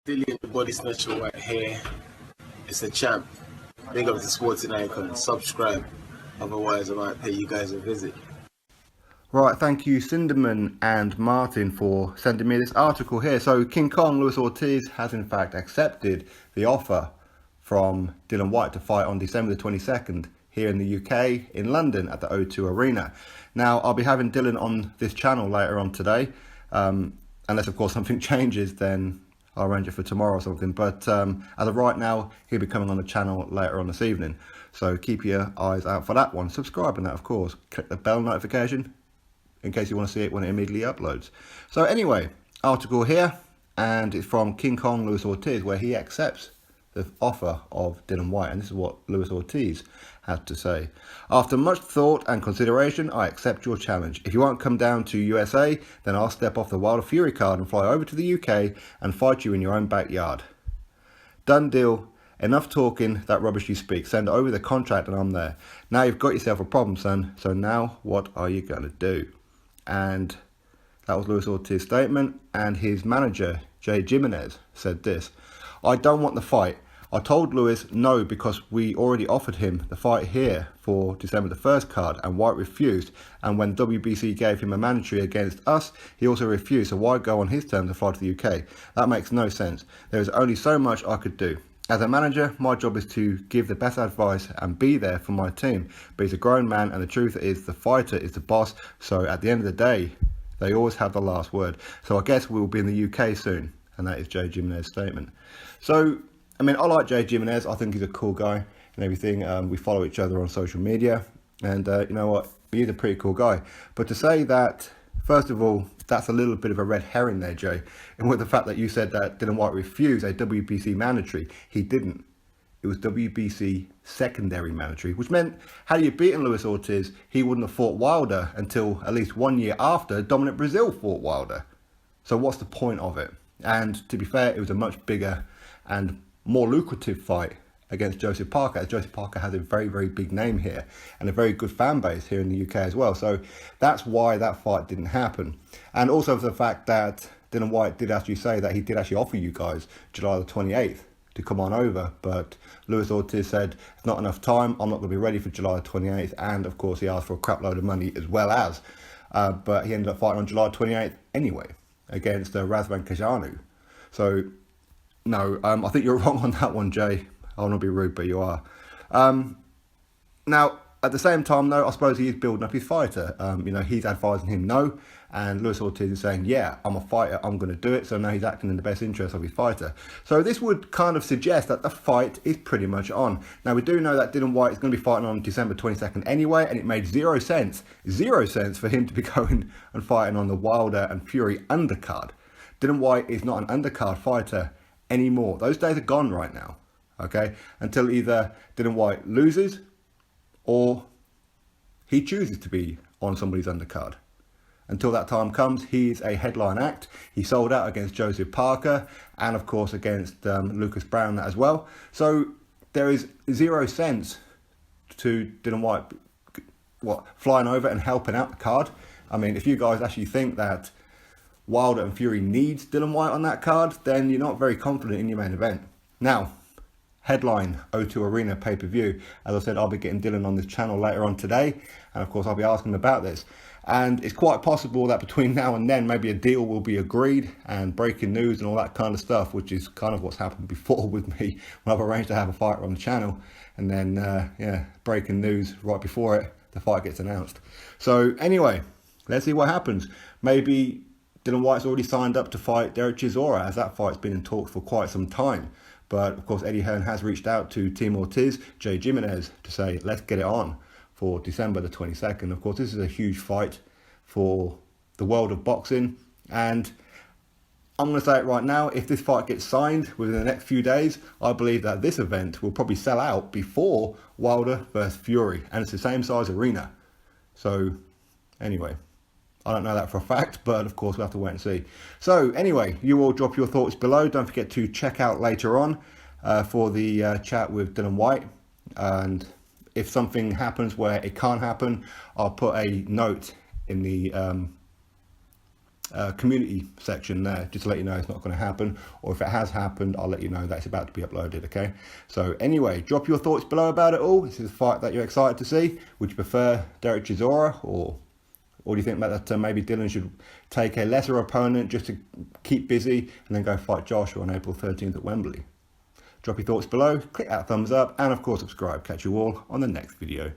Dillian the Body Snatcher right here. It's a champ. Big up to Sporting Icon. Subscribe. Otherwise, I might pay you guys a visit. Right, thank you Cinderman and Martin for sending me this article here. So King Kong, Luis Ortiz, has in fact accepted the offer from Dillian Whyte to fight on December the 22nd here in the UK, in London at the O2 Arena. Now, I'll be having Dillian on this channel later on today. Unless, of course, something changes, then I'll arrange it for tomorrow or something. But as of right now, he'll be coming on the channel later on this evening. So keep your eyes out for that one. Subscribe and that, of course. Click the bell notification in case you want to see it when it immediately uploads. So anyway, article here, and it's from King Kong Luis Ortiz, where he accepts the offer of Dillian Whyte. And this is what Luis Ortiz had to say. After much thought and consideration, I accept your challenge. If you won't come down to USA, then I'll step off the Wilder Fury card and fly over to the UK and fight you in your own backyard. Done deal. Enough talking, that rubbish you speak. Send over the contract and I'm there. Now you've got yourself a problem, son. So now what are you going to do? And that was Luis Ortiz's statement. And his manager, Jay Jimenez, said this. I don't want the fight. I told Luis no because we already offered him the fight here for December the 1st card and Whyte refused, and when WBC gave him a mandatory against us, he also refused, so why go on his terms to fly to the UK? That makes no sense. There is only so much I could do. As a manager, my job is to give the best advice and be there for my team, but he's a grown man and the truth is the fighter is the boss, so at the end of the day, they always have the last word. So I guess we'll be in the UK soon, and that is Jay Jimenez's statement. So, I mean, I like Jay Jimenez. I think he's a cool guy and everything. We follow each other on social media. And you know what? He's a pretty cool guy. But to say that, first of all, that's a little bit of a red herring there, Jay. And with the fact that you said that Dillian Whyte refused a WBC mandatory, he didn't. It was WBC secondary mandatory, which meant had he beaten Luis Ortiz, he wouldn't have fought Wilder until at least 1 year after Dominant Brazil fought Wilder. So what's the point of it? And to be fair, it was a much bigger and more lucrative fight against Joseph Parker, as Joseph Parker has a very, very big name here and a very good fan base here in the UK as well. So that's why that fight didn't happen. And also for the fact that Dillian Whyte did actually say that he did actually offer you guys July the 28th to come on over, but Luis Ortiz said it's not enough time, I'm not going to be ready for July the 28th, and of course he asked for a crap load of money as well as, but he ended up fighting on July 28th anyway against Razvan Kajanu. So no, I think you're wrong on that one, Jay. I don't want to be rude, but you are. Now, at the same time, though, I suppose he is building up his fighter. He's advising him no, and Luis Ortiz is saying, yeah, I'm a fighter, I'm going to do it. So now he's acting in the best interest of his fighter. So this would kind of suggest that the fight is pretty much on. Now, we do know that Dillian Whyte is going to be fighting on December 22nd anyway, and it made 0 cents for him to be going and fighting on the Wilder and Fury undercard. Dillian Whyte is not an undercard fighter anymore. Those days are gone right now, okay? Until either Dillian Whyte loses or he chooses to be on somebody's undercard. Until that time comes, he's a headline act. He sold out against Joseph Parker and, of course, against Lucas Brown as well. So there is 0 cents to Dillian Whyte flying over and helping out the card. I mean, if you guys actually think that Wilder and Fury needs Dillian Whyte on that card, then you're not very confident in your main event. Now, headline O2 Arena pay-per-view. As I said, I'll be getting Dillian on this channel later on today, and of course I'll be asking him about this. And it's quite possible that between now and then, maybe a deal will be agreed and breaking news and all that kind of stuff, which is kind of what's happened before with me when I've arranged to have a fighter on the channel, and then breaking news right before it, the fight gets announced. So anyway, let's see what happens. Maybe Dillian Whyte's already signed up to fight Derek Chisora, as that fight's been in talks for quite some time. But of course, Eddie Hearn has reached out to Team Ortiz, Jay Jimenez, to say, let's get it on for December the 22nd. Of course, this is a huge fight for the world of boxing. And I'm going to say it right now, if this fight gets signed within the next few days, I believe that this event will probably sell out before Wilder versus Fury. And it's the same size arena. So, anyway, I don't know that for a fact, but of course we'll have to wait and see. So anyway, you all drop your thoughts below. Don't forget to check out later on for the chat with Dillian Whyte. And if something happens where it can't happen, I'll put a note in the community section there, just to let you know it's not going to happen, or if it has happened, I'll let you know that it's about to be uploaded, okay? So anyway, drop your thoughts below about it all. This is a fight that you're excited to see. Would you prefer Derek Chisora, or do you think that maybe Dillian should take a lesser opponent just to keep busy and then go fight Joshua on April 13th at Wembley? Drop your thoughts below, click that thumbs up, and of course subscribe. Catch you all on the next video.